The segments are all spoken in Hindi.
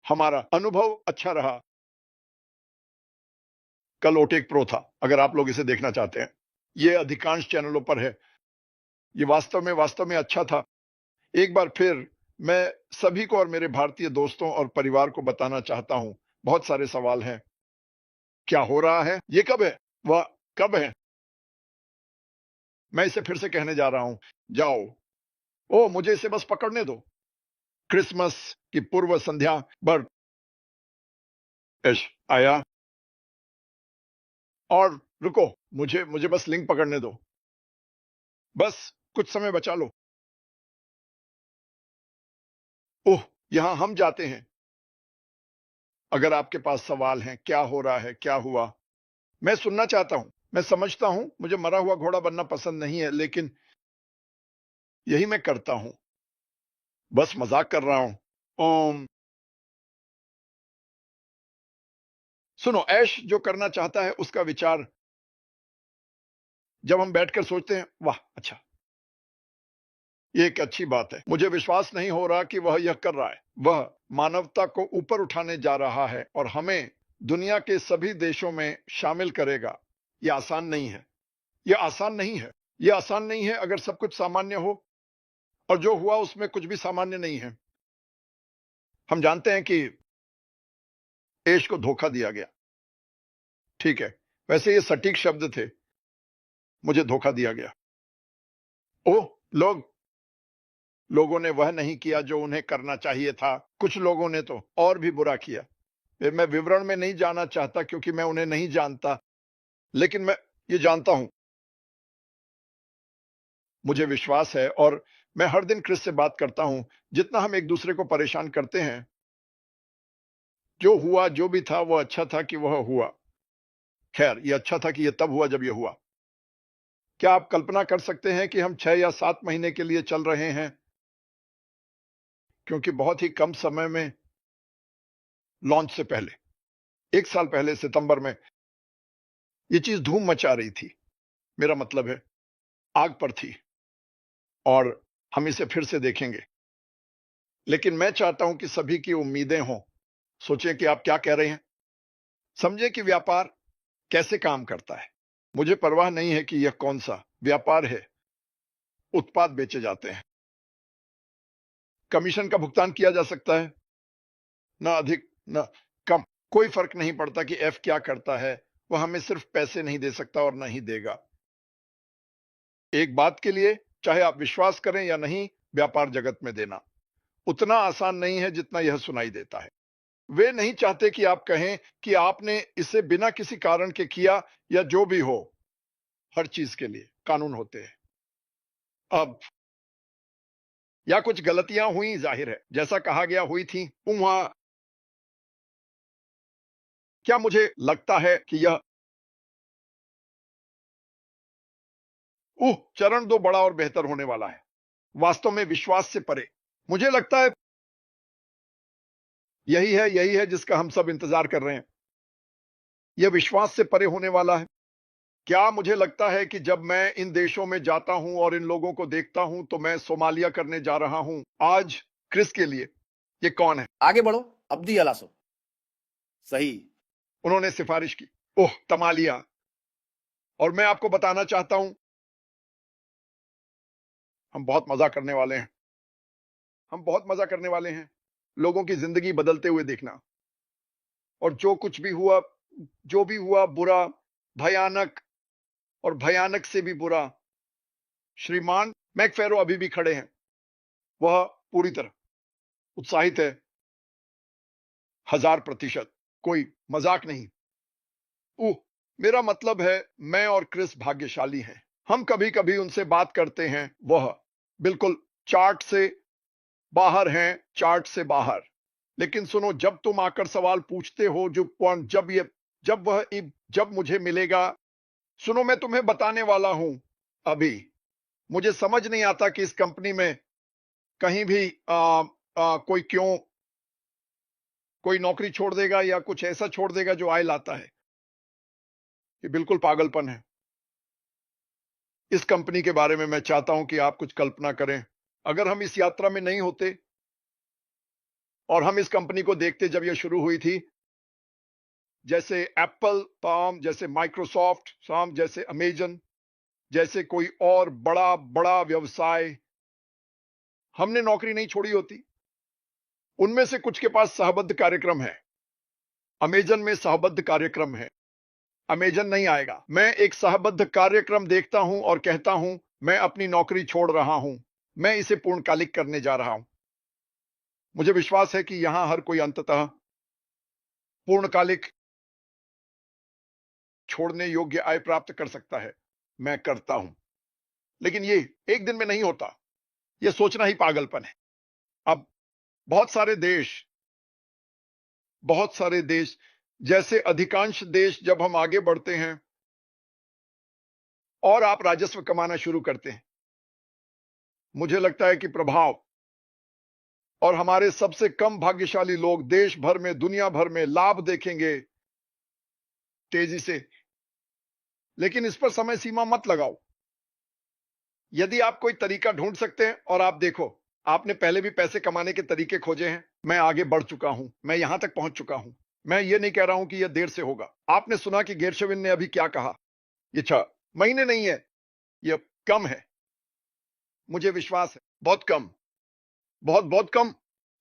हमारा अनुभव अच्छा रहा। कल ओटेक प्रो था, अगर आप लोग इसे देखना चाहते हैं, ये अधिकांश चैनलों पर है। ये वास्तव में अच्छा था। एक बार फिर मैं सभी को और मेरे भारतीय दोस्तों और परिवार को बताना चाहता हूं, बहुत सारे सवाल हैं। क्या हो रहा है? ये कब है? वह कब है? मैं इसे फिर से कहने जा रहा हूं, जाओ। ओ, मुझे इसे बस पकड़ने दो। क्रिसमस की पूर्व संध्या पर ऐश आया। और रुको, मुझे मुझे बस लिंक पकड़ने दो। बस कुछ समय बचा लो। ओह, यहां हम जाते हैं। अगर आपके पास सवाल हैं, क्या हो रहा है, क्या हुआ, मैं सुनना चाहता हूं। मैं समझता हूं मुझे मरा हुआ घोड़ा बनना पसंद नहीं है, लेकिन यही मैं करता हूं। बस मजाक कर रहा हूं। ओम। सुनो, ऐश जो करना चाहता है उसका विचार जब हम बैठकर सोचते हैं, वाह अच्छा, ये एक अच्छी बात है। मुझे विश्वास नहीं हो रहा कि वह यह कर रहा है। वह मानवता को ऊपर उठाने जा रहा है और हमें दुनिया के सभी देशों में शामिल करेगा। यह आसान नहीं है। यह आसान नहीं है। यह आसान नहीं है अगर सब कुछ सामान्य हो, और जो हुआ उसमें कुछ भी सामान्य नहीं है। हम जानते हैं कि ऐश को धोखा दिया गया। ठीक है, वैसे ये सटीक शब्द थे। मुझे धोखा दिया गया। ओह, लोगों ने वह नहीं किया जो उन्हें करना चाहिए था। कुछ लोगों ने तो और भी बुरा किया। मैं विवरण में नहीं जाना चाहता क्योंकि मैं उन्हें नहीं जानता, लेकिन मैं ये जानता हूं। मुझे विश्वास है, और मैं हर दिन क्रिस से बात करता हूं। जितना हम एक दूसरे को परेशान करते हैं, जो हुआ जो भी था वो अच्छा था कि वह हुआ। खैर, ये अच्छा था कि यह तब हुआ जब यह हुआ। क्या आप कल्पना कर सकते हैं कि हम 6 या 7 महीने के लिए चल रहे हैं? क्योंकि बहुत ही कम समय में, लॉन्च से पहले, 1 साल पहले सितंबर में, ये चीज धूम मचा रही थी। मेरा मतलब है, आग पर थी। और हम इसे फिर से देखेंगे। लेकिन मैं चाहता हूं कि सभी की उम्मीदें हों। सोचें कि आप क्या कह रहे हैं। समझें कि व्यापार कैसे काम करता है। मुझे परवाह नहीं है कि यह कौन सा व्यापार है। उत्पाद बेचे जाते हैं। कमीशन का भुगतान किया जा सकता है, ना अधिक ना कम। कोई फर्क नहीं पड़ता कि एफ क्या करता है। वह हमें सिर्फ पैसे नहीं दे सकता और नहीं देगा। एक बात के लिए, चाहे आप विश्वास करें या नहीं, व्यापार जगत में देना उतना आसान नहीं है जितना यह सुनाई देता है। वे नहीं चाहते कि आप कहें कि आपने इसे बिना किसी कारण के किया, या जो भी हो। हर चीज के लिए कानून होते हैं। अब, या कुछ गलतियां हुई, जाहिर है, जैसा कहा गया हुई थी। वहां, क्या मुझे लगता है कि यह चरण 2 बड़ा और बेहतर होने वाला है। वास्तव में विश्वास से परे। मुझे लगता है यही है जिसका हम सब इंतजार कर रहे हैं। यह विश्वास से परे होने वाला है। क्या मुझे लगता है कि जब मैं इन देशों में जाता हूं और इन लोगों को देखता हूं तो मैं सोमालिया करने जा रहा हूं आज क्रिस के लिए। ये कौन है? आगे बढ़ो। अब्दी अलासो। सही। उन्होंने सिफारिश की। ओह, तमालिया। और मैं आपको बताना चाहता हूं, हम बहुत मजा करने वाले हैं। हम बहुत मजा करने वाले हैं। लोगों की जिंदगी बदलते हुए देखना। और जो कुछ भी हुआ, जो भी हुआ, बुरा, भयानक, और भयानक से भी बुरा। श्रीमान मैकफेरो अभी भी खड़े हैं। वह पूरी तरह उत्साहित है। 1000%। कोई मजाक नहीं। उह, मेरा मतलब है, मैं और क्रिस भाग्यशाली हैं। हम कभी कभी उनसे बात करते हैं। वह बिल्कुल चार्ट से बाहर हैं, चार्ट से बाहर। लेकिन सुनो, जब तुम आकर सवाल पूछते हो, जो पॉइंट, जब मुझे मिलेगा। सुनो, मैं तुम्हें बताने वाला हूं। अभी मुझे समझ नहीं आता कि इस कंपनी में कहीं भी कोई नौकरी छोड़ देगा या कुछ ऐसा छोड़ देगा जो आय लाता है। ये बिल्कुल पागलपन है। इस कंपनी के बारे में मैं चाहता हूं कि आप कुछ कल्पना करें। अगर हम इस यात्रा में नहीं होते, और हम इस कंपनी को देखते जब यह शुरू हुई थी, जैसे एप्पल फार्म, जैसे माइक्रोसॉफ्ट फार्म, जैसे अमेजन, जैसे कोई और बड़ा बड़ा व्यवसाय, हमने नौकरी नहीं छोड़ी होती। उनमें से कुछ के पास सहबद्ध कार्यक्रम है। अमेजन में सहबद्ध कार्यक्रम है। अमेजन नहीं आएगा। मैं एक सहबद्ध कार्यक्रम देखता हूं और कहता हूं मैं अपनी नौकरी छोड़ रहा हूं, मैं इसे पूर्णकालिक करने जा रहा हूं। मुझे विश्वास है कि यहां हर कोई अंततः पूर्णकालिक छोड़ने योग्य आय प्राप्त कर सकता है। मैं करता हूं, लेकिन ये एक दिन में नहीं होता। यह सोचना ही पागलपन है। अब बहुत सारे देश, जैसे अधिकांश देश, जब हम आगे बढ़ते हैं और आप राजस्व कमाना शुरू करते हैं, मुझे लगता है कि प्रभाव और हमारे सबसे कम भाग्यशाली लोग देश भर में, दुनिया भर में लाभ देखेंगे तेजी से। लेकिन इस पर समय सीमा मत लगाओ। यदि आप कोई तरीका ढूंढ सकते हैं, और आप देखो, आपने पहले भी पैसे कमाने के तरीके खोजे हैं। मैं आगे बढ़ चुका हूं, मैं यहां तक पहुंच चुका हूं। मैं ये नहीं कह रहा हूं कि यह देर से होगा। आपने सुना कि गेरशविन ने अभी क्या कहा। ये 6 महीने नहीं है, यह कम है। मुझे विश्वास है बहुत कम, बहुत बहुत कम।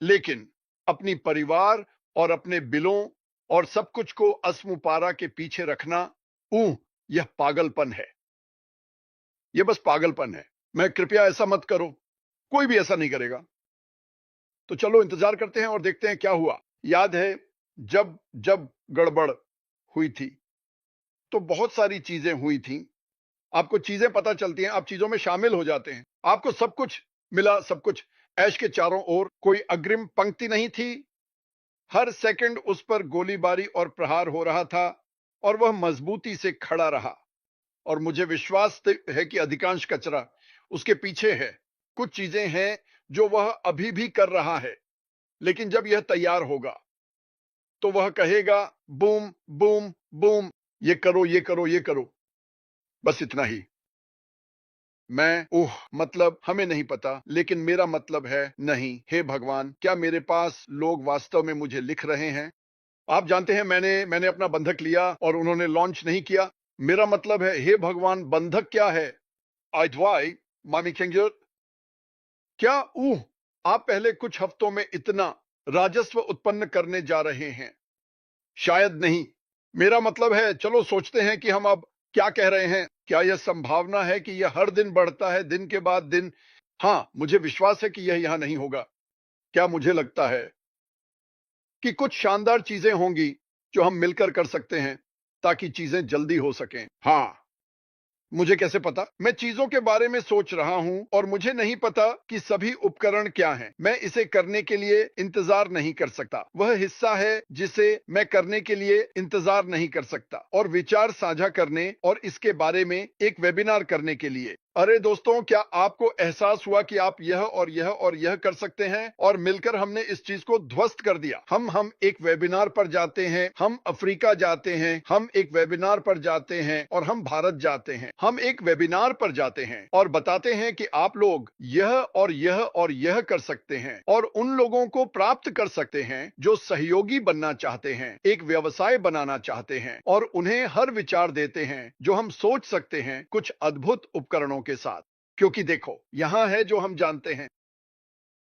लेकिन अपनी परिवार और अपने बिलों और सब कुछ को अस्मुपारा के पीछे रखना, यह पागलपन है। यह बस पागलपन है। मैं कृपया ऐसा मत करो, कोई भी ऐसा नहीं करेगा। तो चलो इंतजार करते हैं और देखते हैं क्या हुआ। याद है जब जब गड़बड़ हुई थी तो बहुत सारी चीजें हुई थी। आपको चीजें पता चलती हैं, आप चीजों में शामिल हो जाते हैं। आपको सब कुछ मिला, सब कुछ ऐश के चारों ओर। कोई अग्रिम पंक्ति नहीं थी। हर सेकंड उस पर गोलीबारी और प्रहार हो रहा था और वह मजबूती से खड़ा रहा। और मुझे विश्वास है कि अधिकांश कचरा उसके पीछे है। कुछ चीजें हैं जो वह अभी भी कर रहा है, लेकिन जब यह तैयार होगा तो वह कहेगा बूम बूम बूम, ये करो, ये करो, ये करो। बस इतना ही। मतलब हमें नहीं पता, लेकिन मेरा मतलब है नहीं। हे भगवान, क्या मेरे पास लोग वास्तव में मुझे लिख रहे हैं? आप जानते हैं, मैंने अपना बंधक लिया और उन्होंने लॉन्च नहीं किया। मेरा मतलब है, हे भगवान, बंधक क्या है? आइडवाई मामी खेंजर, क्या आप पहले कुछ हफ्तों में इतना राजस्व उत्पन्न करने जा रहे हैं? शायद नहीं। मेरा मतलब है, चलो सोचते हैं कि हम अब क्या कह रहे हैं। क्या यह संभावना है कि यह हर दिन बढ़ता है, दिन के बाद दिन? हाँ, मुझे विश्वास है कि यह यहां नहीं होगा। क्या मुझे लगता है कि कुछ शानदार चीजें होंगी जो हम मिलकर कर सकते हैं ताकि चीजें जल्दी हो सकें? हाँ, मुझे कैसे पता? मैं चीजों के बारे में सोच रहा हूं और मुझे नहीं पता कि सभी उपकरण क्या हैं। मैं इसे करने के लिए इंतजार नहीं कर सकता। वह हिस्सा है जिसे मैं करने के लिए इंतजार नहीं कर सकता, और विचार साझा करने और इसके बारे में एक वेबिनार करने के लिए। अरे दोस्तों, क्या आपको एहसास हुआ कि आप यह और यह और यह कर सकते हैं, और मिलकर हमने इस चीज को ध्वस्त कर दिया। हम एक वेबिनार पर जाते हैं, हम अफ्रीका जाते हैं, हम एक वेबिनार पर जाते हैं, और हम भारत जाते हैं। हम एक वेबिनार पर जाते हैं और बताते हैं कि आप लोग यह और यह और यह कर सकते हैं, और उन लोगों को प्राप्त कर सकते हैं जो सहयोगी बनना चाहते हैं, एक व्यवसाय बनाना चाहते हैं, और उन्हें हर विचार देते हैं जो हम सोच सकते हैं कुछ अद्भुत उपकरणों के साथ। क्योंकि देखो, यहां है जो हम जानते हैं,